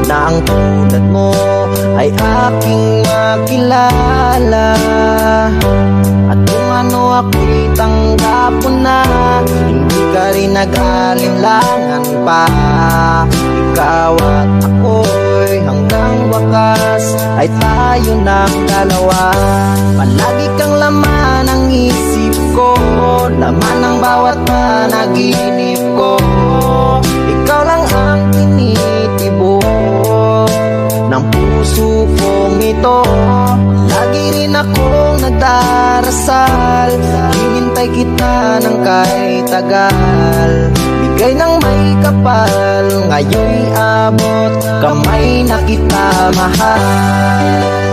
na ang tulad mo ay aking makilala. At kung ano ako'y tanggap mo na, hindi ka rin nag-alinlangan pa. Ikaw at ako'y hanggang wakas ay tayo ng dalawa. Palagi kang laman ng isip ko, laman ng bawat panaginip ko. Ikaw lang ang tinitibok ng puso kong ito. Lagi rin akong nagdarasal, hinintay kita ng kahit tagal. Bigay ng may kapal, ngayon'y abot kamay na kita mahal.